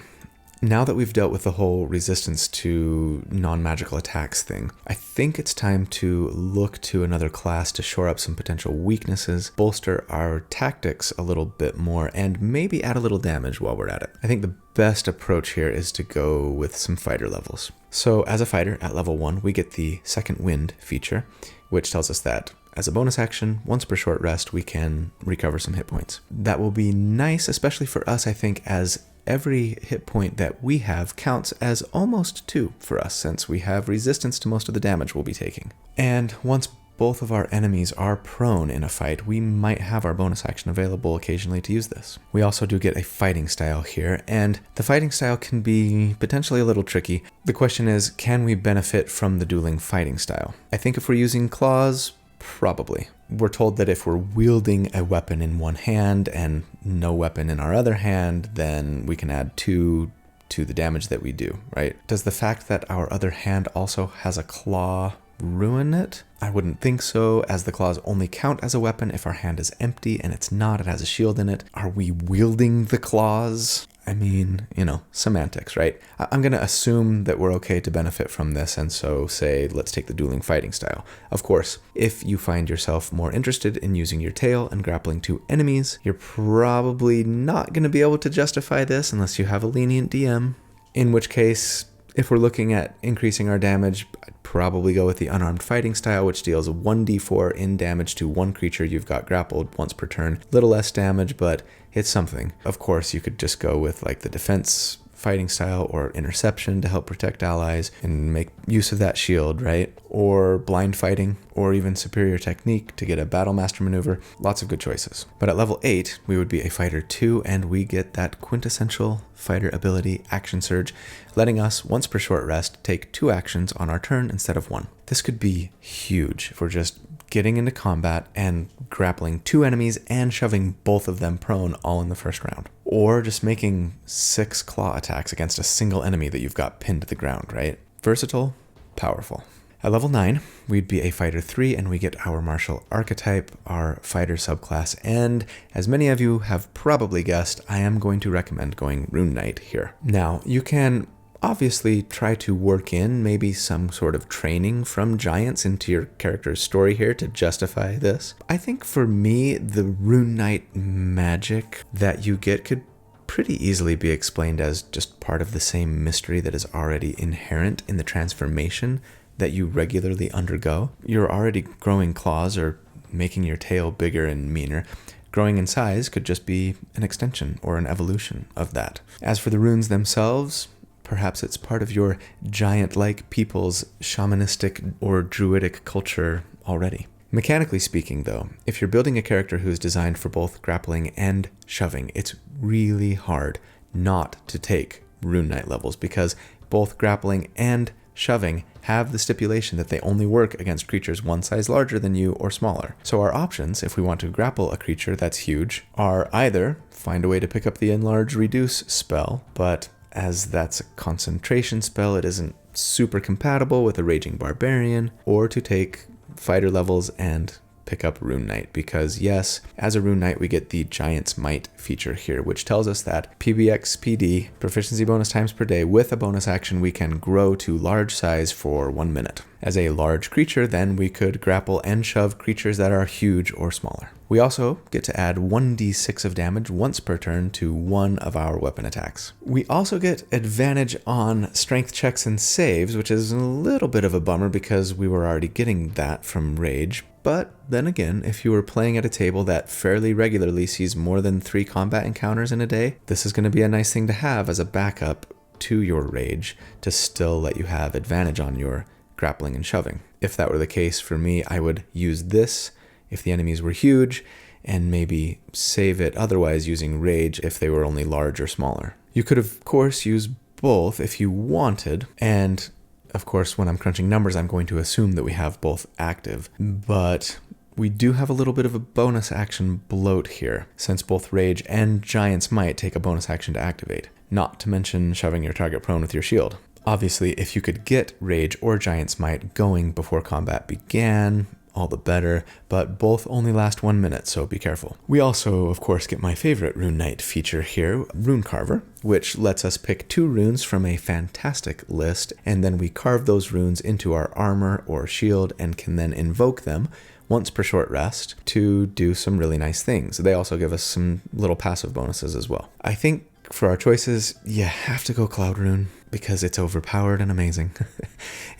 [SPEAKER 1] now that we've dealt with the whole resistance to non-magical attacks thing, I think it's time to look to another class to shore up some potential weaknesses, bolster our tactics a little bit more, and maybe add a little damage while we're at it. I think the best approach here is to go with some fighter levels. So as a fighter at level 1, we get the Second Wind feature, which tells us that as a bonus action, once per short rest, we can recover some hit points. That will be nice, especially for us, I think, as every hit point that we have counts as almost 2 for us, since we have resistance to most of the damage we'll be taking. And once both of our enemies are prone in a fight, we might have our bonus action available occasionally to use this. We also do get a fighting style here, and the fighting style can be potentially a little tricky. The question is, can we benefit from the dueling fighting style? I think if we're using claws, probably. We're told that if we're wielding a weapon in one hand and no weapon in our other hand, then we can add 2 to the damage that we do, right? Does the fact that our other hand also has a claw ruin it? I wouldn't think so, as the claws only count as a weapon if our hand is empty, and it's not, it has a shield in it. Are we wielding the claws? I mean, semantics, right? I'm going to assume that we're okay to benefit from this, and so say, let's take the dueling fighting style. Of course, if you find yourself more interested in using your tail and grappling two enemies, you're probably not going to be able to justify this unless you have a lenient DM, in which case, if we're looking at increasing our damage, I'd probably go with the unarmed fighting style, which deals 1d4 in damage to one creature you've got grappled once per turn. Little less damage, but it's something. Of course, you could just go with like the defense fighting style or interception to help protect allies and make use of that shield, right? Or blind fighting, or even superior technique to get a battle master maneuver. Lots of good choices. But at level 8, we would be a fighter 2, and we get that quintessential fighter ability, Action Surge, letting us, once per short rest, take 2 actions on our turn instead of 1. This could be huge for just getting into combat and grappling 2 enemies and shoving both of them prone all in the first round. Or just making 6 claw attacks against a single enemy that you've got pinned to the ground, right? Versatile, powerful. At level 9, we'd be a fighter 3, and we get our martial archetype, our fighter subclass, and as many of you have probably guessed, I am going to recommend going Rune Knight here. Now, you can obviously try to work in maybe some sort of training from giants into your character's story here to justify this. I think for me, the Rune Knight magic that you get could pretty easily be explained as just part of the same mystery that is already inherent in the transformation that you regularly undergo. You're already growing claws or making your tail bigger and meaner. Growing in size could just be an extension or an evolution of that. As for the runes themselves, perhaps it's part of your giant-like people's shamanistic or druidic culture already. Mechanically speaking, though, if you're building a character who's designed for both grappling and shoving, it's really hard not to take Rune Knight levels because both grappling and shoving have the stipulation that they only work against creatures one size larger than you or smaller. So our options, if we want to grapple a creature that's huge, are either find a way to pick up the Enlarge Reduce spell, but as that's a concentration spell, it isn't super compatible with a Raging Barbarian, or to take fighter levels and pick up Rune Knight, because yes, as a Rune Knight we get the Giant's Might feature here, which tells us that PBX-PD, proficiency bonus times per day, with a bonus action we can grow to large size for 1 minute. As a large creature, then we could grapple and shove creatures that are huge or smaller. We also get to add 1d6 of damage once per turn to one of our weapon attacks. We also get advantage on strength checks and saves, which is a little bit of a bummer because we were already getting that from Rage. But then again, if you were playing at a table that fairly regularly sees more than 3 combat encounters in a day, this is going to be a nice thing to have as a backup to your Rage to still let you have advantage on your grappling and shoving. If that were the case for me, I would use this if the enemies were huge, and maybe save it otherwise using Rage if they were only large or smaller. You could of course use both if you wanted, and of course when I'm crunching numbers I'm going to assume that we have both active, but we do have a little bit of a bonus action bloat here, since both Rage and Giant's Might take a bonus action to activate, not to mention shoving your target prone with your shield. Obviously, if you could get Rage or Giant's Might going before combat began, all the better, but both only last 1 minute, so be careful. We also, of course, get my favorite Rune Knight feature here, Rune Carver, which lets us pick 2 runes from a fantastic list, and then we carve those runes into our armor or shield and can then invoke them once per short rest to do some really nice things. They also give us some little passive bonuses as well. I think for our choices, you have to go Cloud Rune because it's overpowered and amazing.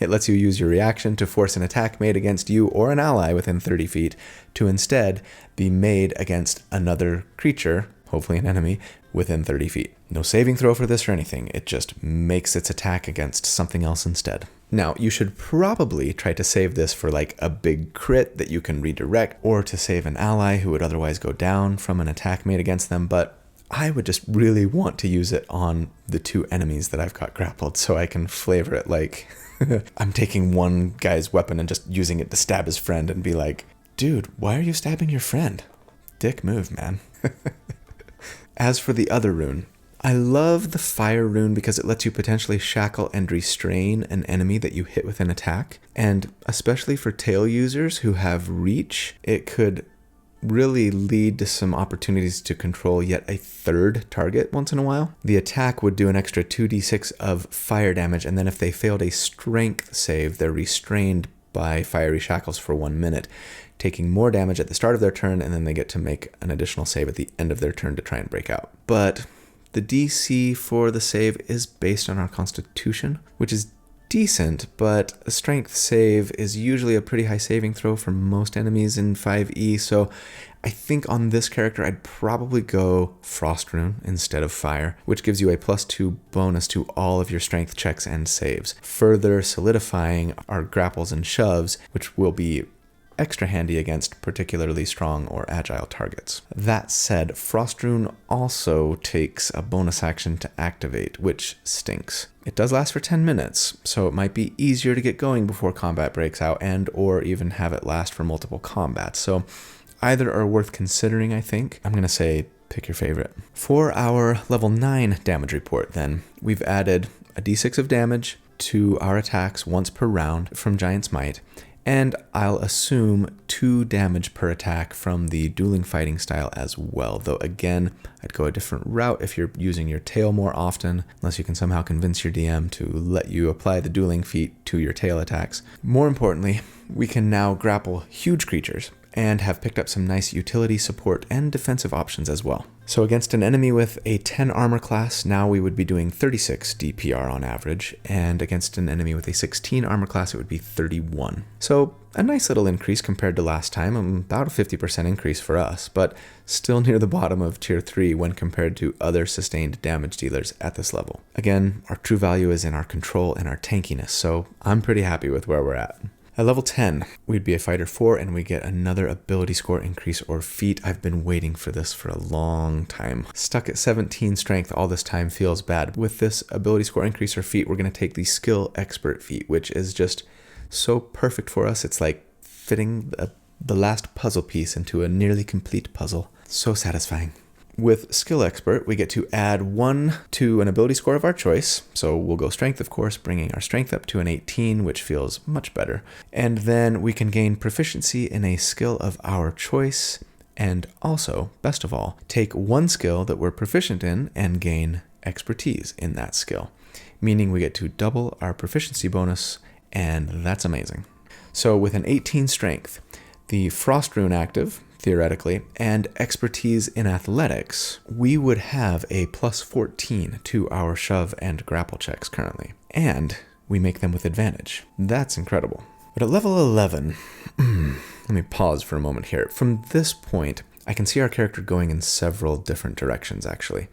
[SPEAKER 1] It lets you use your reaction to force an attack made against you or an ally within 30 feet to instead be made against another creature, hopefully an enemy, within 30 feet. No saving throw for this or anything. It just makes its attack against something else instead. Now, you should probably try to save this for like a big crit that you can redirect, or to save an ally who would otherwise go down from an attack made against them, but I would just really want to use it on the 2 enemies that I've got grappled so I can flavor it like I'm taking one guy's weapon and just using it to stab his friend and be like, dude, why are you stabbing your friend? Dick move, man. As for the other rune, I love the Fire Rune because it lets you potentially shackle and restrain an enemy that you hit with an attack, and especially for tail users who have reach, it could really lead to some opportunities to control yet a third target once in a while. The attack would do an extra 2d6 of fire damage, and then if they failed a strength save, they're restrained by fiery shackles for 1 minute, taking more damage at the start of their turn, and then they get to make an additional save at the end of their turn to try and break out. But the DC for the save is based on our constitution, which is decent, but a strength save is usually a pretty high saving throw for most enemies in 5e, so I think on this character I'd probably go Frost Rune instead of Fire, which gives you a +2 bonus to all of your strength checks and saves, further solidifying our grapples and shoves, which will be extra handy against particularly strong or agile targets. That said, Frost Rune also takes a bonus action to activate, which stinks. It does last for 10 minutes, so it might be easier to get going before combat breaks out and or even have it last for multiple combats. So either are worth considering, I think. I'm going to say pick your favorite. For our level 9 damage report then, we've added a d6 of damage to our attacks once per round from Giant's Might, and I'll assume 2 damage per attack from the dueling fighting style as well, though again, I'd go a different route if you're using your tail more often, unless you can somehow convince your DM to let you apply the dueling feat to your tail attacks. More importantly, we can now grapple huge creatures and have picked up some nice utility support and defensive options as well. So against an enemy with a 10 armor class, now we would be doing 36 DPR on average, and against an enemy with a 16 armor class, it would be 31. So a nice little increase compared to last time, about a 50% increase for us, but still near the bottom of tier 3 when compared to other sustained damage dealers at this level. Again, our true value is in our control and our tankiness, so I'm pretty happy with where we're at. At level 10, we'd be a fighter 4 and we get another ability score increase or feat. I've been waiting for this for a long time. Stuck at 17 strength all this time feels bad. With this ability score increase or feat, we're going to take the skill expert feat, which is just so perfect for us. It's like fitting the last puzzle piece into a nearly complete puzzle. So satisfying. With Skill Expert, we get to add 1 to an ability score of our choice. So we'll go Strength, of course, bringing our Strength up to an 18, which feels much better. And then we can gain proficiency in a skill of our choice. And also, best of all, take 1 skill that we're proficient in and gain expertise in that skill. Meaning we get to double our proficiency bonus, and that's amazing. So with an 18 Strength, the Frost Rune active, theoretically, and expertise in athletics, we would have a +14 to our shove and grapple checks currently. And we make them with advantage. That's incredible. But at level 11, let me pause for a moment here. From this point, I can see our character going in several different directions, actually.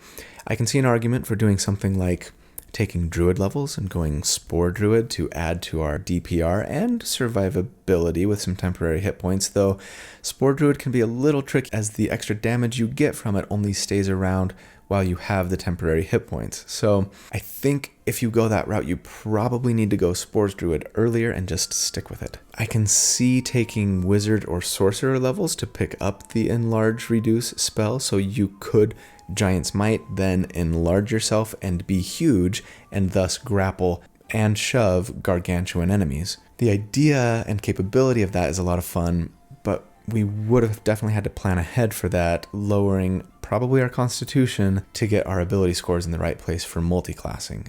[SPEAKER 1] I can see an argument for doing something like taking druid levels and going spore druid to add to our DPR and survivability with some temporary hit points, though spore druid can be a little tricky as the extra damage you get from it only stays around while you have the temporary hit points. So I think if you go that route, you probably need to go spores druid earlier and just stick with it. I can see taking wizard or sorcerer levels to pick up the enlarge reduce spell, so you could Giant's Might, then enlarge yourself and be huge, and thus grapple and shove gargantuan enemies. The idea and capability of that is a lot of fun, but we would have definitely had to plan ahead for that, lowering probably our constitution to get our ability scores in the right place for multi-classing.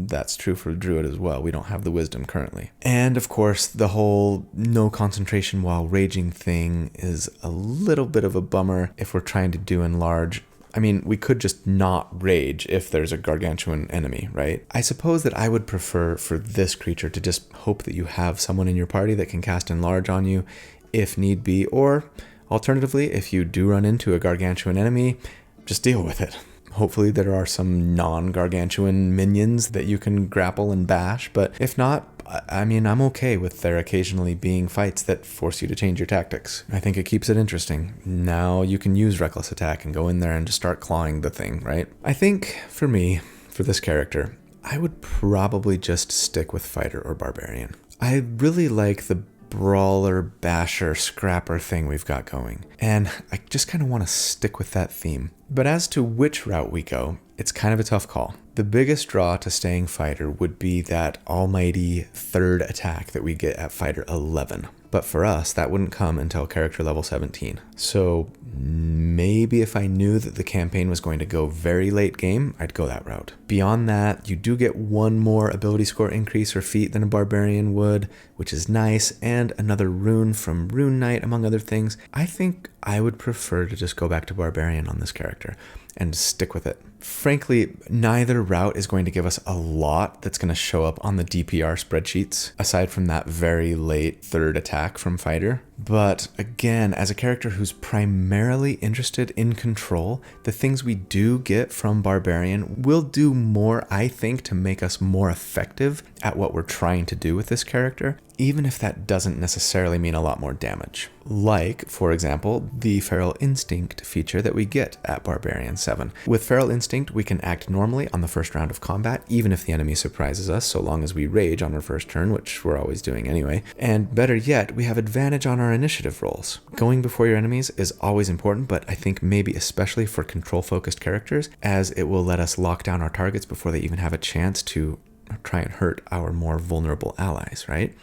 [SPEAKER 1] That's true for Druid as well. We don't have the wisdom currently. And of course, the whole no concentration while raging thing is a little bit of a bummer if we're trying to do enlarge. I mean, we could just not rage if there's a gargantuan enemy, right? I suppose that I would prefer for this creature to just hope that you have someone in your party that can cast enlarge on you if need be, or alternatively, if you do run into a gargantuan enemy, just deal with it. Hopefully there are some non-gargantuan minions that you can grapple and bash, but if not, I mean, I'm okay with there occasionally being fights that force you to change your tactics. I think it keeps it interesting. Now you can use Reckless Attack and go in there and just start clawing the thing, right? I think, for me, for this character, I would probably just stick with Fighter or Barbarian. I really like the brawler, basher, scrapper thing we've got going, and I just kind of want to stick with that theme. But as to which route we go, it's kind of a tough call. The biggest draw to staying fighter would be that almighty third attack that we get at fighter 11. But for us, that wouldn't come until character level 17. So maybe if I knew that the campaign was going to go very late game, I'd go that route. Beyond that, you do get one more ability score increase or feat than a barbarian would, which is nice, and another rune from Rune Knight, among other things. I think I would prefer to just go back to barbarian on this character and stick with it. Frankly, neither route is going to give us a lot that's going to show up on the DPR spreadsheets, aside from that very late third attack from fighter. But again, as a character who's primarily interested in control, the things we do get from barbarian will do more, I think, to make us more effective at what we're trying to do with this character, even if that doesn't necessarily mean a lot more damage. Like, for example, the Feral Instinct feature that we get at Barbarian 7. With Feral Instinct, we can act normally on the first round of combat, even if the enemy surprises us, so long as we rage on our first turn, which we're always doing anyway. And better yet, we have advantage on our initiative rolls. Going before your enemies is always important, but I think maybe especially for control-focused characters, as it will let us lock down our targets before they even have a chance to try and hurt our more vulnerable allies, right?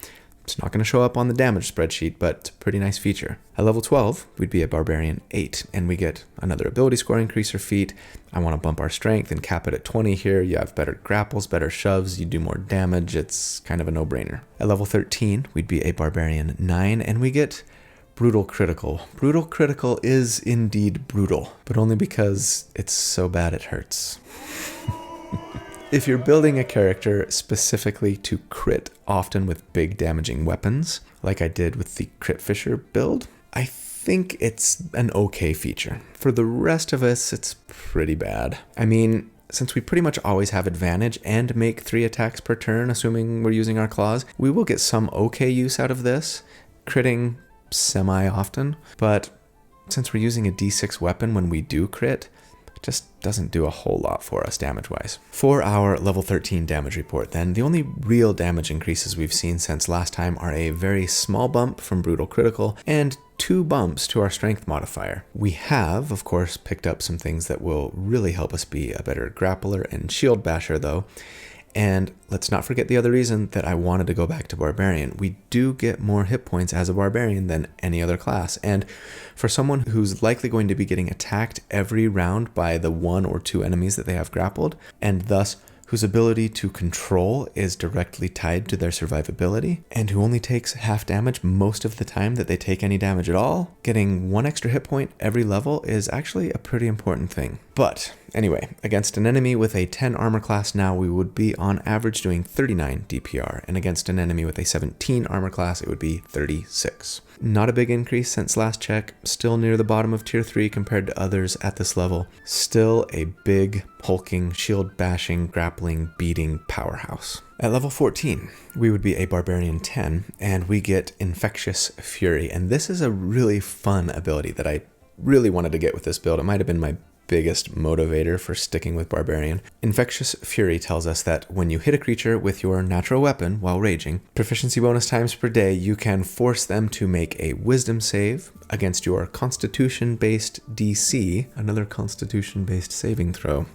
[SPEAKER 1] It's not going to show up on the damage spreadsheet, but it's a pretty nice feature. At level 12, we'd be a Barbarian 8, and we get another ability score increase or feat. I want to bump our strength and cap it at 20 here. You have better grapples, better shoves, you do more damage. It's kind of a no-brainer. At level 13, we'd be a Barbarian 9, and we get Brutal Critical. Brutal Critical is indeed brutal, but only because it's so bad it hurts. If you're building a character specifically to crit, often with big damaging weapons, like I did with the Crit Fisher build, I think it's an okay feature. For the rest of us, it's pretty bad. I mean, since we pretty much always have advantage and make 3 attacks per turn, assuming we're using our claws, we will get some okay use out of this, critting semi-often, but since we're using a D6 weapon when we do crit, it just doesn't do a whole lot for us damage-wise. For our level 13 damage report then, the only real damage increases we've seen since last time are a very small bump from Brutal Critical and 2 bumps to our strength modifier. We have, of course, picked up some things that will really help us be a better grappler and shield basher though. And let's not forget the other reason that I wanted to go back to Barbarian. We do get more hit points as a Barbarian than any other class. And for someone who's likely going to be getting attacked every round by the 1 or 2 enemies that they have grappled, and thus whose ability to control is directly tied to their survivability, and who only takes half damage most of the time that they take any damage at all, getting 1 extra hit point every level is actually a pretty important thing. But anyway, against an enemy with a 10 armor class now, we would be on average doing 39 DPR, and against an enemy with a 17 armor class, it would be 36. Not a big increase since last check, still near the bottom of tier 3 compared to others at this level. Still a big, hulking, shield bashing, grappling, beating powerhouse. At level 14, we would be a Barbarian 10, and we get Infectious Fury. And this is a really fun ability that I really wanted to get with this build. It might have been my biggest motivator for sticking with Barbarian. Infectious Fury tells us that when you hit a creature with your natural weapon while raging, proficiency bonus times per day, you can force them to make a wisdom save against your constitution-based DC, another constitution-based saving throw.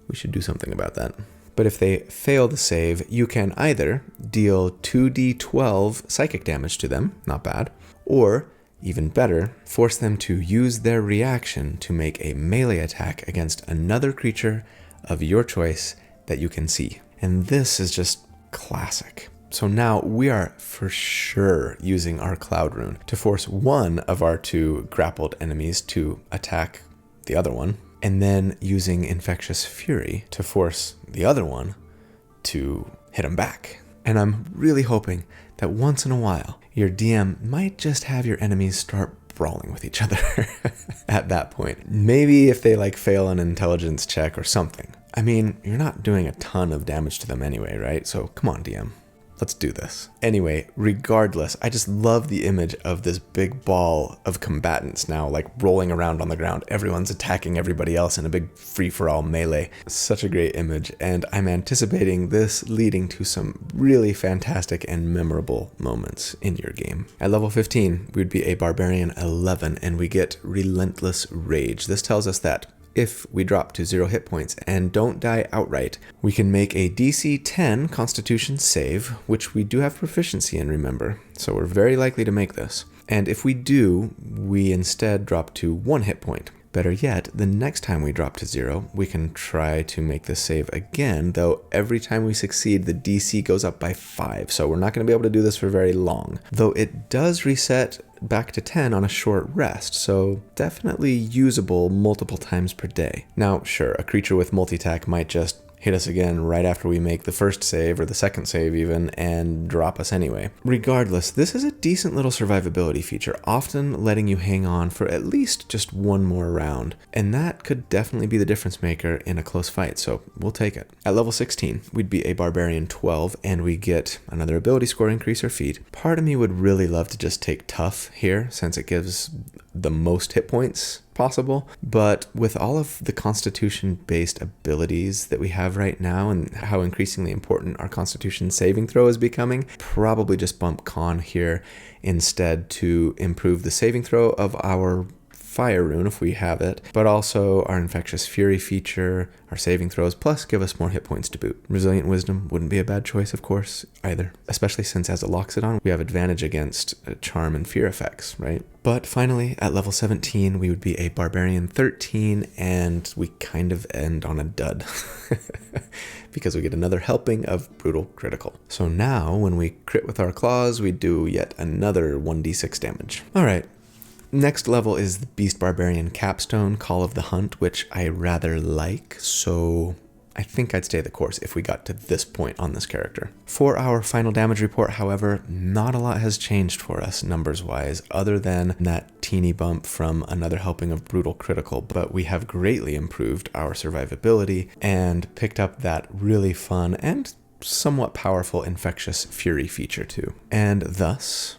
[SPEAKER 1] We should do something about that. But if they fail the save, you can either deal 2d12 psychic damage to them, not bad, or even better, force them to use their reaction to make a melee attack against another creature of your choice that you can see. And this is just classic. So now we are for sure using our Cloud Rune to force one of our 2 grappled enemies to attack the other one, and then using Infectious Fury to force the other one to hit him back. And I'm really hoping that once in a while, your DM might just have your enemies start brawling with each other at that point. Maybe if they fail an intelligence check or something. I mean, you're not doing a ton of damage to them anyway, right? So come on, DM. Let's do this. Anyway, regardless, I just love the image of this big ball of combatants now rolling around on the ground. Everyone's attacking everybody else in a big free-for-all melee. Such a great image, and I'm anticipating this leading to some really fantastic and memorable moments in your game. At level 15, we'd be a Barbarian 11, and we get Relentless Rage. This tells us that if we drop to 0 hit points and don't die outright, we can make a DC 10 Constitution save, which we do have proficiency in, remember, so we're very likely to make this. And if we do, we instead drop to 1 hit point. Better yet, the next time we drop to 0, we can try to make this save again, though every time we succeed, the DC goes up by 5, so we're not going to be able to do this for very long. Though it does reset back to 10 on a short rest, so definitely usable multiple times per day. Now, sure, a creature with multi-attack might just hit us again right after we make the first save, or the second save even, and drop us anyway. Regardless, this is a decent little survivability feature, often letting you hang on for at least just one more round, and that could definitely be the difference maker in a close fight, so we'll take it. At level 16, we'd be a Barbarian 12, and we get another ability score increase or feat. Part of me would really love to just take Tough here, since it gives the most hit points possible, but with all of the Constitution-based abilities that we have right now and how increasingly important our Constitution saving throw is becoming, probably just bump Con here instead to improve the saving throw of our Fire Rune if we have it, but also our Infectious Fury feature, our saving throws, plus give us more hit points to boot. Resilient Wisdom wouldn't be a bad choice, of course, either, especially since as a Loxodon, we have advantage against Charm and Fear effects, right? But finally, at level 17, we would be a Barbarian 13, and we kind of end on a dud because we get another helping of Brutal Critical. So now, when we crit with our claws, we do yet another 1d6 damage. All right. Next level is the Beast Barbarian Capstone, Call of the Hunt, which I rather like, so I think I'd stay the course if we got to this point on this character. For our final damage report, however, not a lot has changed for us numbers-wise, other than that teeny bump from another helping of Brutal Critical, but we have greatly improved our survivability and picked up that really fun and somewhat powerful Infectious Fury feature too. And thus,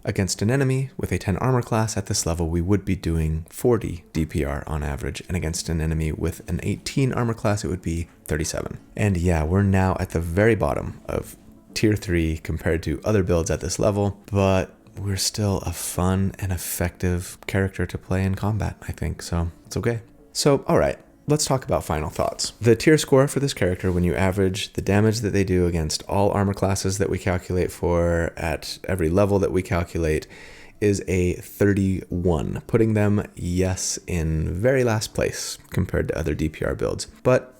[SPEAKER 1] against an enemy with a 10 armor class at this level, we would be doing 40 DPR on average, and against an enemy with an 18 armor class, it would be 37. And yeah, we're now at the very bottom of tier 3 compared to other builds at this level, but we're still a fun and effective character to play in combat, I think, so it's okay. So, all right. Let's talk about final thoughts. The tier score for this character, when you average the damage that they do against all armor classes that we calculate for at every level that we calculate, is a 31, putting them, yes, in very last place compared to other DPR builds. But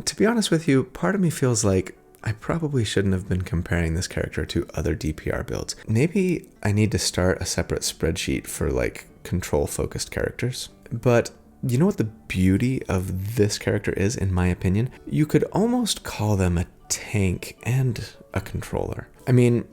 [SPEAKER 1] to be honest with you, part of me feels like I probably shouldn't have been comparing this character to other DPR builds. Maybe I need to start a separate spreadsheet for like control-focused characters. But you know what the beauty of this character is, in my opinion? You could almost call them a tank and a controller. I mean,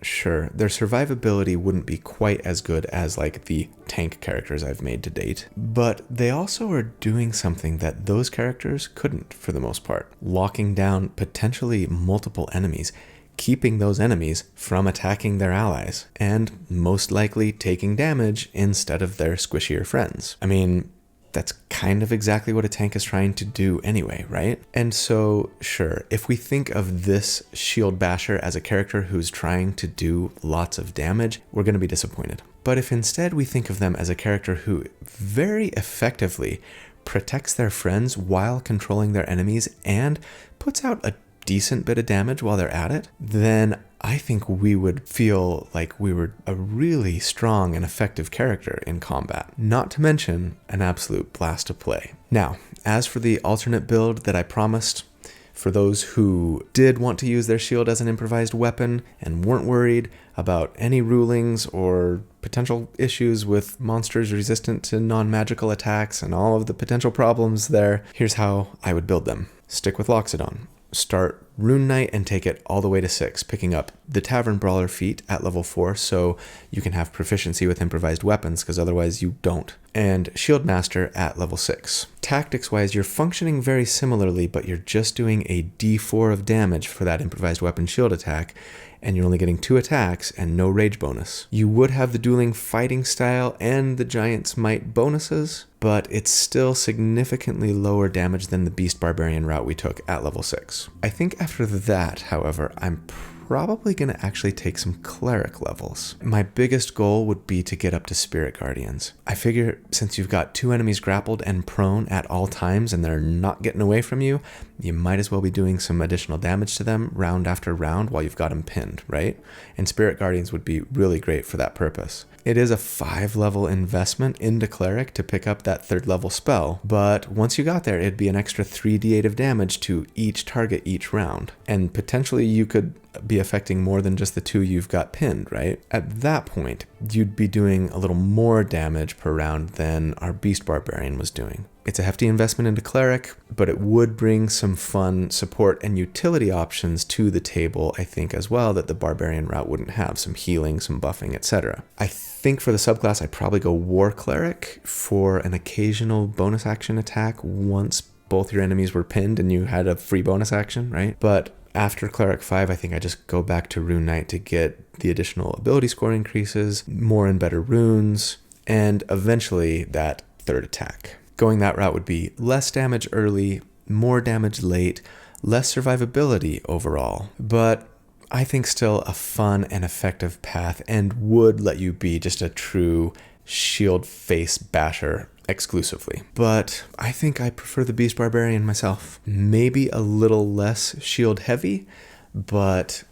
[SPEAKER 1] sure, their survivability wouldn't be quite as good as like the tank characters I've made to date, but they also are doing something that those characters couldn't for the most part, locking down potentially multiple enemies, keeping those enemies from attacking their allies, and most likely taking damage instead of their squishier friends. I mean, that's kind of exactly what a tank is trying to do anyway, right? And so, sure, if we think of this Shield Basher as a character who's trying to do lots of damage, we're going to be disappointed. But if instead we think of them as a character who very effectively protects their friends while controlling their enemies and puts out a decent bit of damage while they're at it, then I think we would feel like we were a really strong and effective character in combat, not to mention an absolute blast to play. Now, as for the alternate build that I promised, for those who did want to use their shield as an improvised weapon and weren't worried about any rulings or potential issues with monsters resistant to non-magical attacks and all of the potential problems there, here's how I would build them. Stick with Loxodon. Start Rune Knight and take it all the way to 6, picking up the Tavern Brawler feat at level 4 so you can have proficiency with improvised weapons, because otherwise you don't. And Shield Master at level 6. Tactics-wise, you're functioning very similarly, but you're just doing a d4 of damage for that improvised weapon shield attack, and you're only getting 2 attacks and no rage bonus. You would have the dueling fighting style and the Giant's Might bonuses, but it's still significantly lower damage than the Beast Barbarian route we took at level 6. I think after that, however, I'm probably going to actually take some cleric levels. My biggest goal would be to get up to Spirit Guardians. I figure since you've got 2 enemies grappled and prone at all times and they're not getting away from you, you might as well be doing some additional damage to them round after round while you've got them pinned, right? And Spirit Guardians would be really great for that purpose. It is a 5-level investment into Cleric to pick up that 3rd level spell, but once you got there, it'd be an extra 3d8 of damage to each target each round. And potentially you could be affecting more than just the 2 you've got pinned, right? At that point, you'd be doing a little more damage per round than our Beast Barbarian was doing. It's a hefty investment into Cleric, but it would bring some fun support and utility options to the table, I think, as well, that the Barbarian route wouldn't have. Some healing, some buffing, etc. I think for the subclass, I'd probably go War Cleric for an occasional bonus action attack once both your enemies were pinned and you had a free bonus action, right? But after Cleric 5, I think I just go back to Rune Knight to get the additional ability score increases, more and better runes, and eventually that 3rd attack. Going that route would be less damage early, more damage late, less survivability overall, but I think still a fun and effective path and would let you be just a true shield face basher exclusively. But I think I prefer the Beast Barbarian myself. Maybe a little less shield heavy, but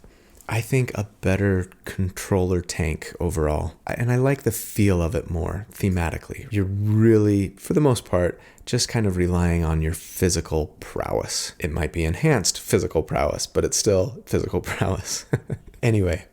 [SPEAKER 1] I think a better controller tank overall. And I like the feel of it more thematically. You're really, for the most part, just kind of relying on your physical prowess. It might be enhanced physical prowess, but it's still physical prowess. Anyway,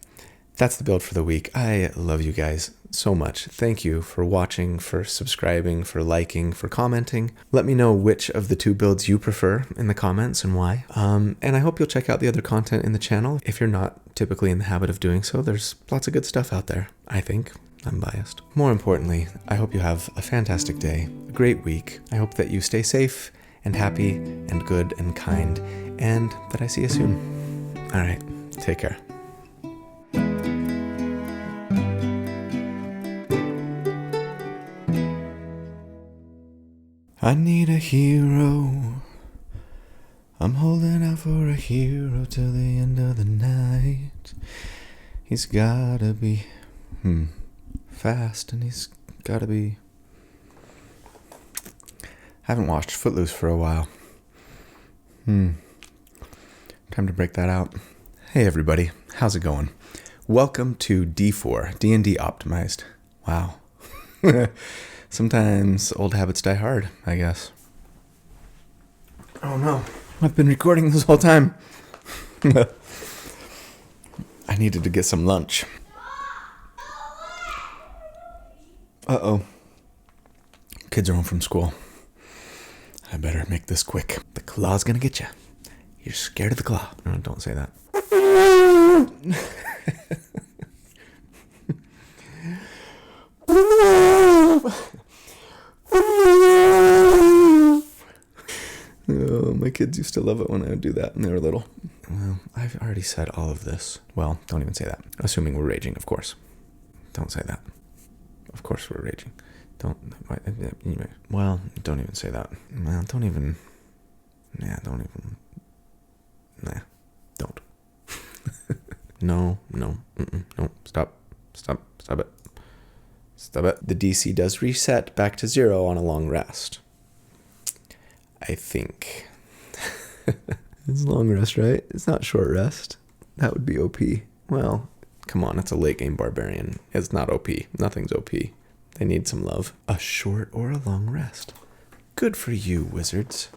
[SPEAKER 1] that's the build for the week. I love you guys so much. Thank you for watching, for subscribing, for liking, for commenting. Let me know which of the 2 builds you prefer in the comments and why. And I hope you'll check out the other content in the channel. If you're not typically in the habit of doing so, there's lots of good stuff out there, I think. I'm biased. More importantly, I hope you have a fantastic day, a great week. I hope that you stay safe and happy and good and kind, and that I see you soon. All right, take care. I need a hero. I'm holding out for a hero till the end of the night. He's gotta be fast, and he's gotta be... Haven't watched Footloose for a while. Time to break that out. Hey everybody, how's it going? Welcome to D4, D&D Optimized. Wow. Sometimes old habits die hard, I guess. Oh no, I've been recording this whole time. I needed to get some lunch. Uh-oh. Kids are home from school. I better make this quick. The claw's gonna get you. You're scared of the claw. No, don't say that. Oh, my kids used to love it when I would do that when they were little. Well, I've already said all of this. Well, don't even say that. Assuming we're raging, of course. Don't say that. Of course we're raging. Well, don't even say that. Well, don't even. Don't. No. Stop it. The DC does reset back to 0 on a long rest. I think. It's a long rest, right? It's not short rest. That would be OP. Well, come on, it's a late game barbarian. It's not OP. Nothing's OP. They need some love. A short or a long rest. Good for you, wizards.